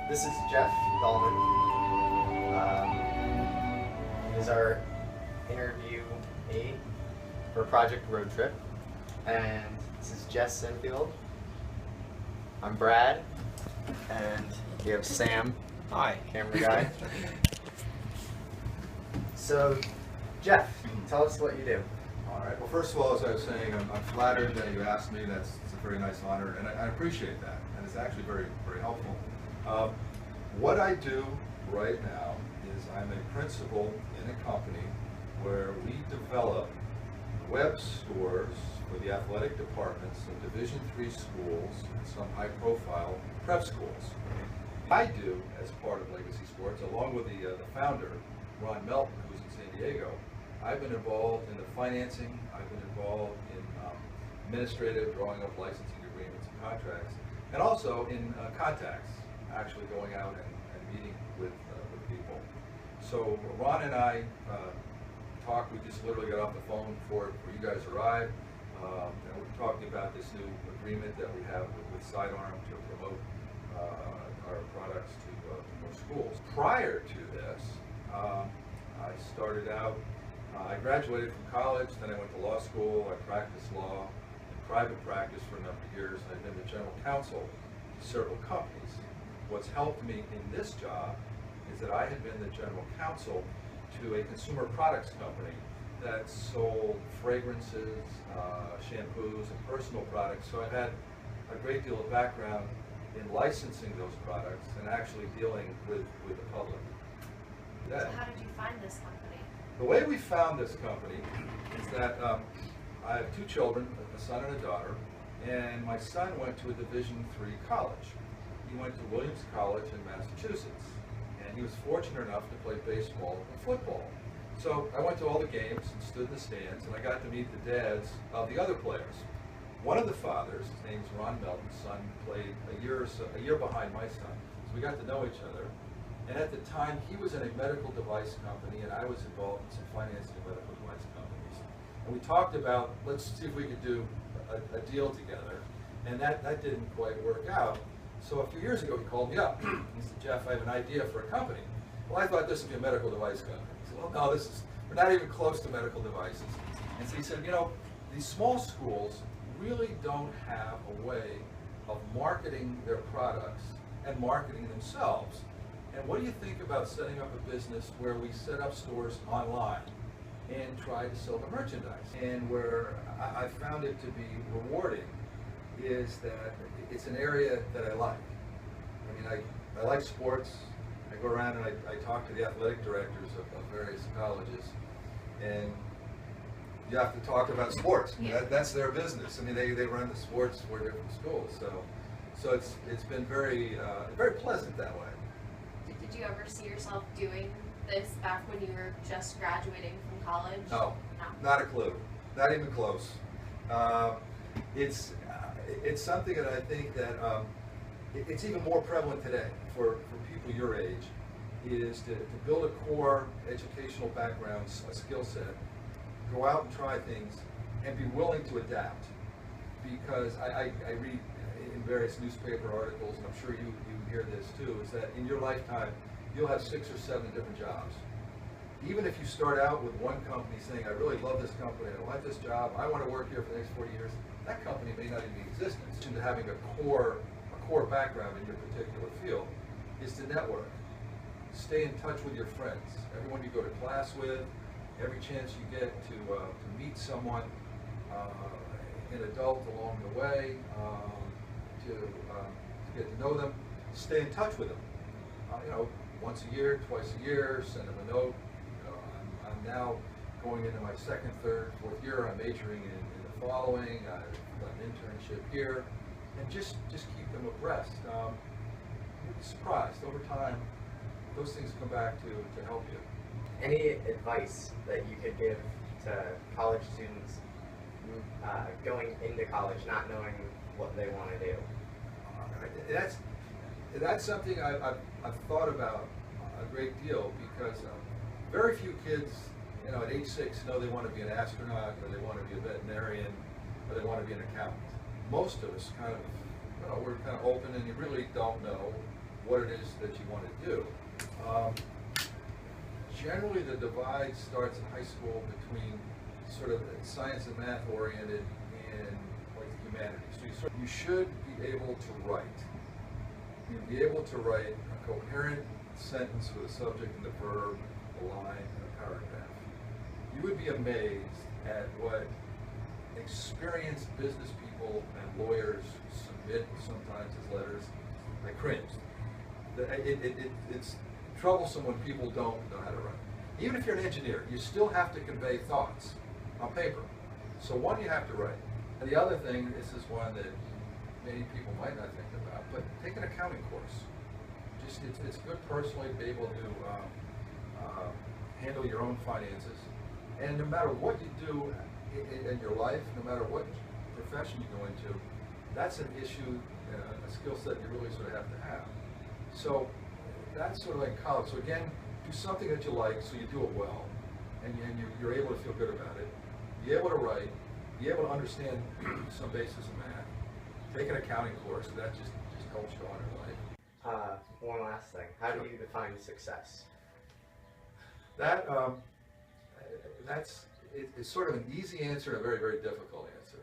This is Jeff Dalhman. Is our interviewee for Project Road Trip. And this is Jess Sinfield. I'm Brad. And we have Sam. Hi. Camera guy. So, Jeff, tell us what you do. All right. Well, first of all, as I was saying, I'm flattered that you asked me. It's a very nice honor, and I appreciate that. And it's actually very, very helpful. What I do right now is I'm a principal in a company where we develop web stores for the athletic departments of Division III schools and some high-profile prep schools. I do, as part of Legacy Sports, along with the founder, Ron Melton, who's in San Diego, I've been involved in the financing, I've been involved in administrative, drawing up licensing agreements and contracts, and also in contacts, actually going out and meeting with people. So Ron and I talked, we just literally got off the phone before you guys arrived, and we're talking about this new agreement that we have with Sidearm to promote our products to more schools. Prior to this, I started out, I graduated from college, then I went to law school, I practiced law in private practice for a number of years, and I've been the general counsel to several companies. What's helped me in this job is that I had been the general counsel to a consumer products company that sold fragrances, shampoos, and personal products, so I've had a great deal of background in licensing those products and actually dealing with the public. So how did you find this company? The way we found this company is that I have two children, a son and a daughter, and my son went to a Division III college. He went to Williams College in Massachusetts, and he was fortunate enough to play baseball and football. So I went to all the games and stood in the stands, and I got to meet the dads of the other players. One of the fathers, his name's Ron Melton's son, played a year behind my son, so we got to know each other. And at the time, he was in a medical device company, and I was involved in some financing of medical device companies. And we talked about, let's see if we could do a deal together, and that didn't quite work out. So a few years ago, he called me up. He said, Jeff, I have an idea for a company. Well, I thought this would be a medical device company. He said, well, no, we're not even close to medical devices. And so he said, you know, these small schools really don't have a way of marketing their products and marketing themselves. And what do you think about setting up a business where we set up stores online and try to sell the merchandise? And where I found it to be rewarding is that it's an area that I like. I mean, I like sports. I go around and I talk to the athletic directors of various colleges, and you have to talk about sports. Yeah. That's their business. I mean, they run the sports for different schools. So it's been very pleasant that way. Did you ever see yourself doing this back when you were just graduating from college? No, not a clue. Not even close. It's something that I think that it's even more prevalent today for people your age, is to build a core educational background, a skill set, go out and try things, and be willing to adapt. Because I read in various newspaper articles, and I'm sure you hear this too, is that in your lifetime, you'll have 6 or 7 different jobs. Even if you start out with one company saying, I really love this company, I like this job, I want to work here for the next 40 years, that company may not even be in existence. To having a core background in your particular field is to network. Stay in touch with your friends. Everyone you go to class with, every chance you get to meet someone, an adult along the way, to get to know them, stay in touch with them. You know, once a year, twice a year, send them a note. You know, I'm now going into my 2nd, 3rd, 4th year. I'm majoring in the following. I've done an internship here, and just keep them abreast. You'll be surprised over time. Those things come back to help you. Any advice that you could give to college students going into college, not knowing what they want to do? That's something I've thought about a great deal, because very few kids, you know, at age 6 know they want to be an astronaut, or they want to be a veterinarian, or they want to be an accountant. Most of us kind of, you know, we're kind of open, and you really don't know what it is that you want to do. Generally, the divide starts in high school between sort of science and math oriented and like the humanities. So you should be able to write. You'd be able to write a coherent sentence with a subject and a verb, a line, and a paragraph. You would be amazed at what experienced business people and lawyers submit sometimes as letters. I cringed. It's troublesome when people don't know how to write. Even if you're an engineer, you still have to convey thoughts on paper. So one, you have to write. And the other thing, this is one that many people might not think about, but take an accounting course. Just it's good personally to be able to handle your own finances. And no matter what you do in your life, no matter what profession you go into, that's an issue, a skill set you really sort of have to have. So that's sort of like college. So again, do something that you like so you do it well, and you're able to feel good about it. Be able to write, be able to understand some basis of math. Take an accounting course, that just helps you on in life. One last thing. How do you define success? It's sort of an easy answer and a very, very difficult answer.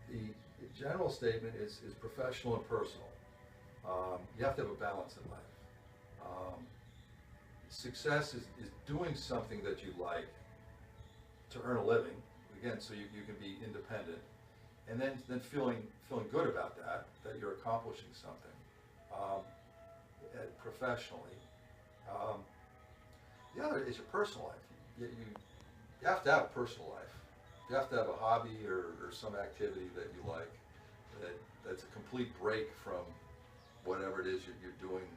The general statement is professional and personal. You have to have a balance in life. Success is doing something that you like to earn a living, again, so you can be independent, and then feeling good about that you're accomplishing something professionally. The other is your personal life. You have to have a personal life. You have to have a hobby or some activity that you like that's a complete break from whatever it is you're doing,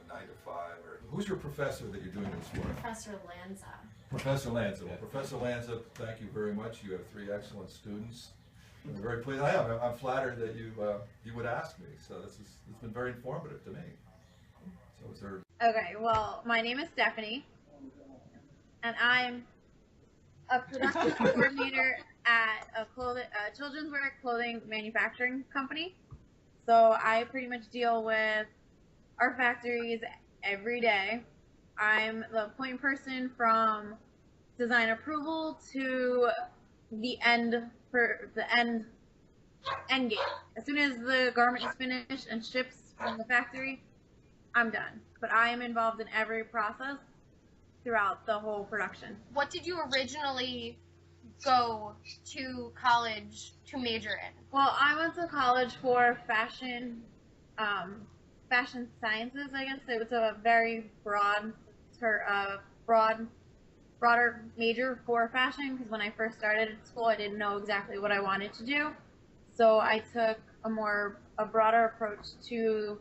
9 to 5. Or who's your professor that you're doing this for? Professor Lanza. Professor Lanza. Well, Professor Lanza, thank you very much. You have 3 excellent students. I'm very pleased. I'm flattered that you would ask me. So it's been very informative to me. So is there? Okay, well, my name is Stephanie, and I'm a production coordinator at a children's wear clothing manufacturing company. So I pretty much deal with our factories every day. I'm the point person from design approval to the end game. As soon as the garment is finished and ships from the factory, I'm done. But I am involved in every process throughout the whole production. What did you originally go to college to major in? Well, I went to college for fashion sciences, I guess. It was a very broader major for fashion, because when I first started at school, I didn't know exactly what I wanted to do. So I took a broader approach to,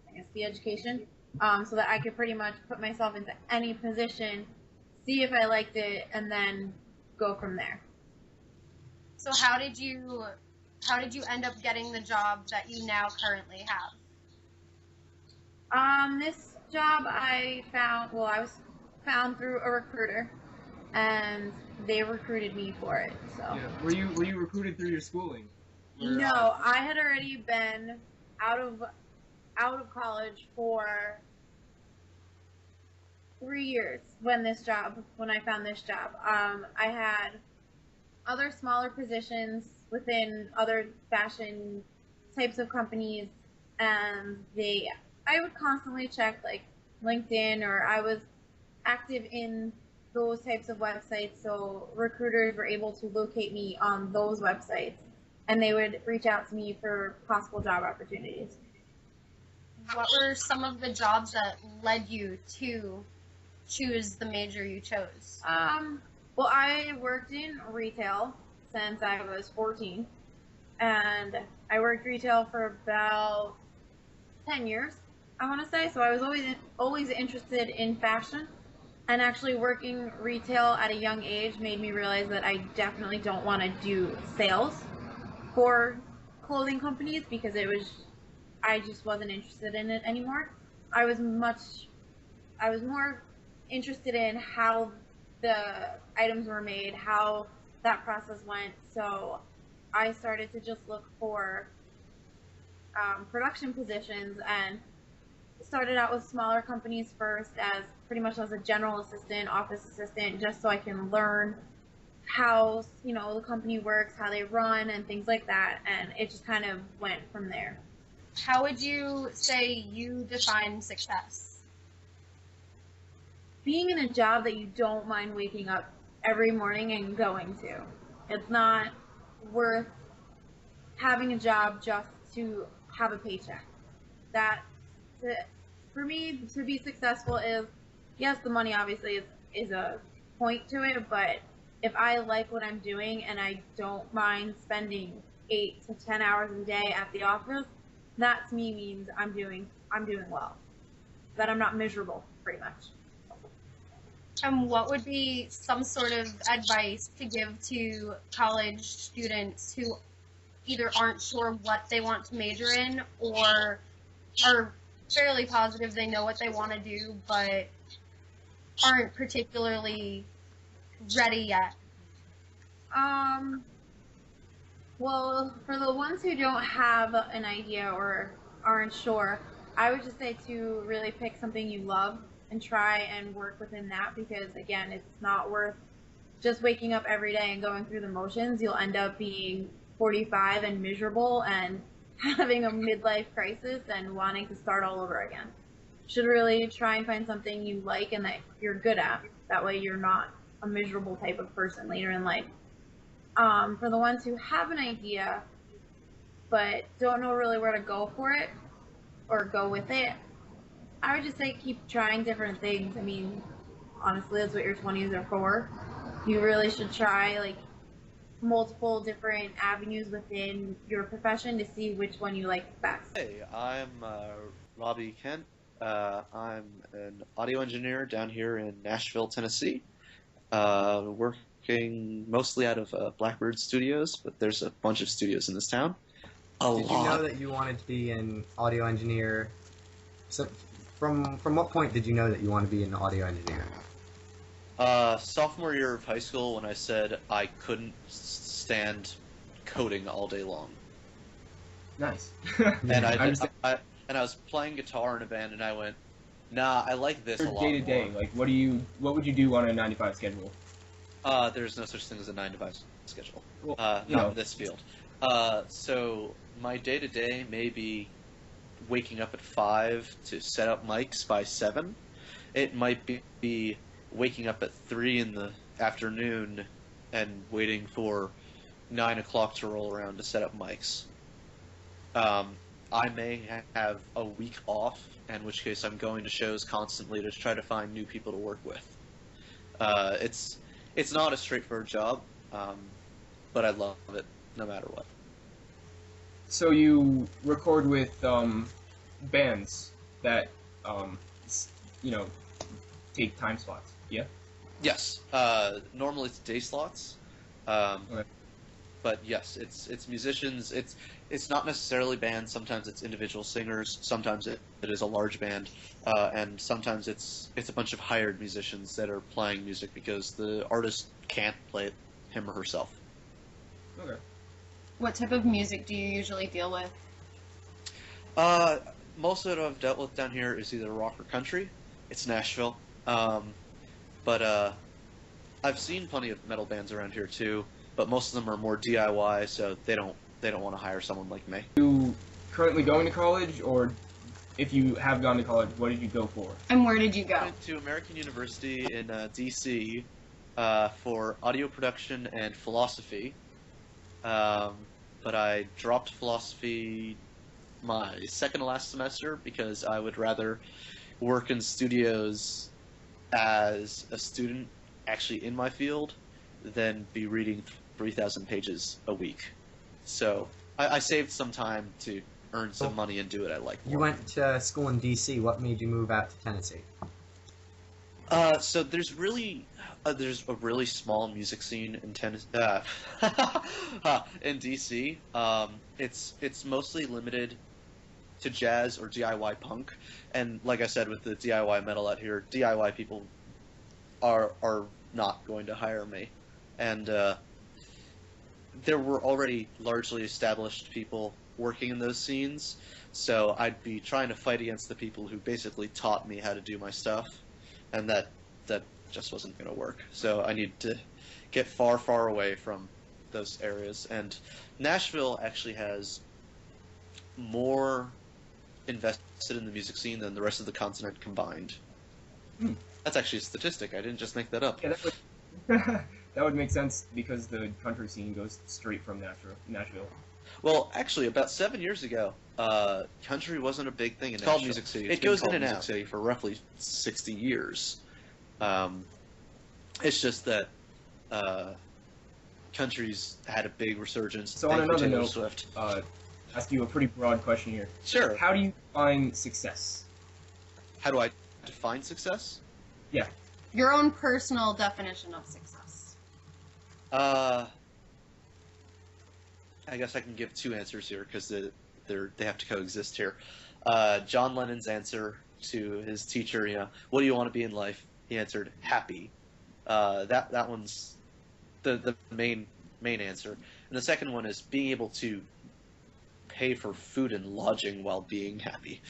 I guess, the education, so that I could pretty much put myself into any position, see if I liked it, and then go from there. So how did you end up getting the job that you now currently have? This job I was found through a recruiter, and they recruited me for it. So. Yeah. Were you recruited through your schooling? No, I had already been out of college for 3 years when I found this job. I had other smaller positions within other fashion types of companies, and I would constantly check like LinkedIn, or I was active in those types of websites, so recruiters were able to locate me on those websites, and they would reach out to me for possible job opportunities. What were some of the jobs that led you to choose the major you chose? Well, I worked in retail since I was 14, and I worked retail for about 10 years, I want to say. So I was always interested in fashion, and actually working retail at a young age made me realize that I definitely don't want to do sales for clothing companies, because I just wasn't interested in it anymore. I was more interested in how the items were made, how that process went. So I started to just look for production positions, and started out with smaller companies first as pretty much as a general assistant, office assistant, just so I can learn how, the company works, how they run, and things like that. And it just kind of went from there. How would you say you define success? Being in a job that you don't mind waking up every morning and going to. It's not worth having a job just to have a paycheck. For me, to be successful is, yes, the money obviously is a point to it, but if I like what I'm doing and I don't mind spending 8 to 10 hours a day at the office, that to me means I'm doing well. That I'm not miserable, pretty much. And what would be some sort of advice to give to college students who either aren't sure what they want to major in or are fairly positive they know what they want to do but aren't particularly ready yet? Well, for the ones who don't have an idea or aren't sure, I would just say to really pick something you love and try and work within that, because again, it's not worth just waking up every day and going through the motions. You'll end up being 45 and miserable and having a midlife crisis and wanting to start all over again. You should really try and find something you like and that you're good at. That way you're not a miserable type of person later in life. For the ones who have an idea but don't know really where to go for it or go with it, I would just say keep trying different things. I mean, honestly, that's what your 20s are for. You really should try multiple different avenues within your profession to see which one you like best. Hey, I'm Robbie Kent. I'm an audio engineer down here in Nashville, Tennessee. Working mostly out of Blackbird Studios, but there's a bunch of studios in this town. Did you know that you wanted to be an audio engineer? So, from what point did you know that you wanted to be an audio engineer? Sophomore year of high school, when I said I couldn't stand coding all day long. Nice. And I was playing guitar in a band, and I went, nah, I like this a lot Day to day, more. like what would you do on a 9 to 5 schedule? There's no such thing as a 9 to 5 schedule. Well, Not in this field. So my day to day may be waking up at 5 to set up mics by 7. It might be waking up at 3 in the afternoon and waiting for 9 o'clock to roll around to set up mics. I may have a week off, in which case I'm going to shows constantly to try to find new people to work with. It's not a straightforward job, but I love it no matter what. So you record with bands that take time slots. Yeah. Yes. Normally it's day slots. Okay. But yes, it's musicians. It's not necessarily bands. Sometimes it's individual singers. Sometimes it is a large band, and sometimes it's a bunch of hired musicians that are playing music because the artist can't play it him or herself. Okay. What type of music do you usually deal with? Most of it I've dealt with down here is either rock or country. It's Nashville, but I've seen plenty of metal bands around here too. But most of them are more DIY, so they don't want to hire someone like me. Are you currently going to college, or if you have gone to college, what did you go for? And where did you go? I went to American University in D.C. For audio production and philosophy, but I dropped philosophy my second to last semester because I would rather work in studios as a student actually in my field than be reading 3,000 pages a week. So I saved some time to earn some money and do what I like more. You went to school in D.C. What made you move out to Tennessee? So there's a really small music scene in in DC. It's mostly limited to jazz or DIY punk, and like I said, with the DIY metal out here, DIY people are not going to hire me, and there were already largely established people working in those scenes, so I'd be trying to fight against the people who basically taught me how to do my stuff, and that just wasn't going to work. So I need to get far, far away from those areas. And Nashville actually has more invested in the music scene than the rest of the continent combined. That's actually a statistic. I didn't just make that up. Yeah, that would make sense because the country scene goes straight from Nashville. Well, actually, about 7 years ago, country wasn't a big thing in Nashville. Called Music City. It goes in and out. Music City for roughly 60 years. It's just that country's had a big resurgence. So on another note, Swift. ask you a pretty broad question here. Sure. How do you define success? How do I define success? Yeah. Your own personal definition of success. I guess I can give two answers here because they have to coexist here. John Lennon's answer to his teacher, what do you want to be in life? He answered, happy. That one's the main answer. And the second one is being able to pay for food and lodging while being happy.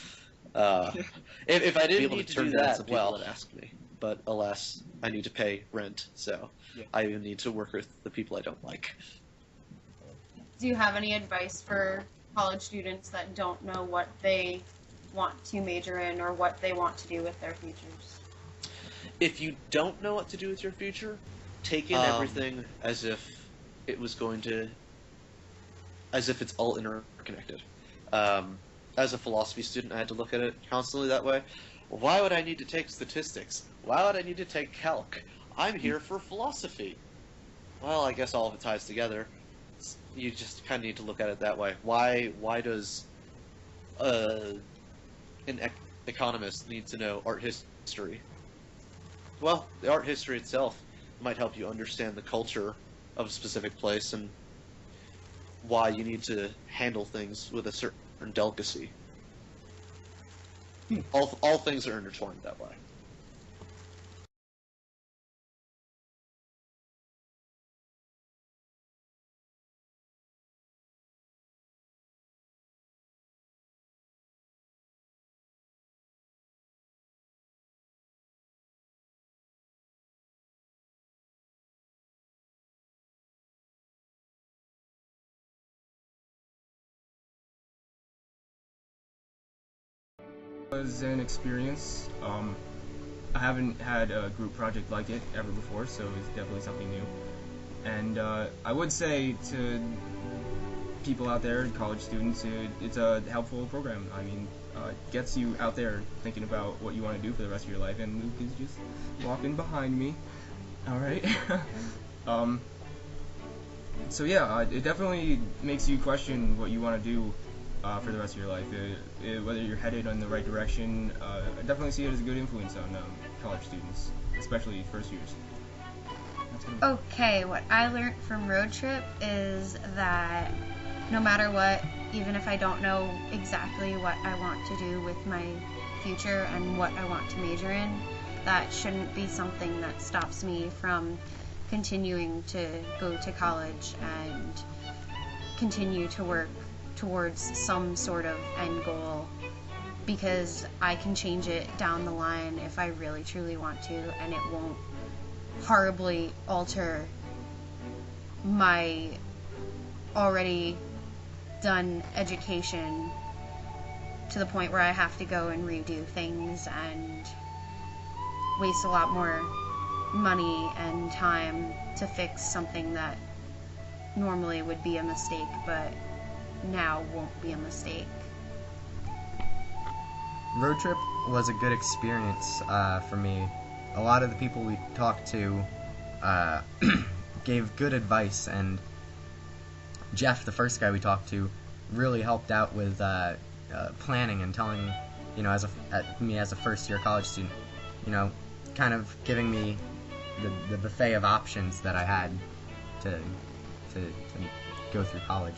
If I didn't need to do that, people would ask me. But alas, I need to pay rent, so I even need to work with the people I don't like. Do you have any advice for college students that don't know what they want to major in or what they want to do with their futures? If you don't know what to do with your future, take in everything as if it's all interconnected. As a philosophy student, I had to look at it constantly that way. Why would I need to take statistics? Why would I need to take calc? I'm here for philosophy. Well, I guess all of it ties together. You just kind of need to look at it that way. Why does an economist need to know art history? Well, the art history itself might help you understand the culture of a specific place and why you need to handle things with a certain delicacy. All things are intertwined that way. Was an experience. I haven't had a group project like it ever before, so it's definitely something new. And I would say to people out there, college students, it's a helpful program. I mean, it gets you out there thinking about what you want to do for the rest of your life, and Luke is just walking behind me. All right. So yeah, it definitely makes you question what you want to do for the rest of your life, whether you're headed in the right direction. I definitely see it as a good influence on college students, especially first years. Okay, what I learned from road trip is that no matter what, even if I don't know exactly what I want to do with my future and what I want to major in, that shouldn't be something that stops me from continuing to go to college and continue to work towards some sort of end goal, because I can change it down the line if I really truly want to, and it won't horribly alter my already done education to the point where I have to go and redo things and waste a lot more money and time to fix something that normally would be a mistake, but now won't be a mistake. Road trip was a good experience for me. A lot of the people we talked to gave good advice, and Jeff, the first guy we talked to, really helped out with planning and telling, me as a first-year college student, kind of giving me the buffet of options that I had to go through college.